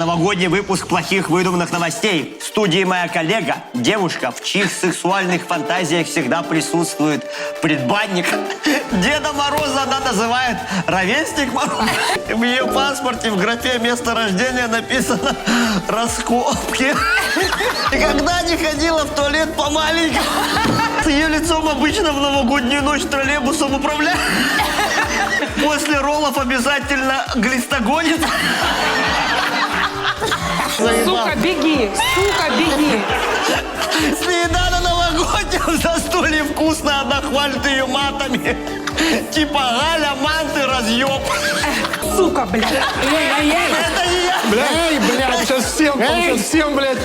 Новогодний выпуск плохих выдуманных новостей. В студии моя коллега, девушка, в чьих сексуальных фантазиях всегда присутствует предбанник. Деда Мороза она называет ровесник Мороз. В ее паспорте в графе место рождения написано «Раскопки». Никогда не ходила в туалет по-маленькому. С ее лицом обычно в новогоднюю ночь троллейбусом управляют. После роллов обязательно глистогонит. Сука, беги! Сука, беги! Среда на новогоднем застолье вкусно, она хвалит ее матами. Типа Галя, манты, разъеб. Сука, блядь! Это не я. Эй, блядь, сейчас всем, блядь.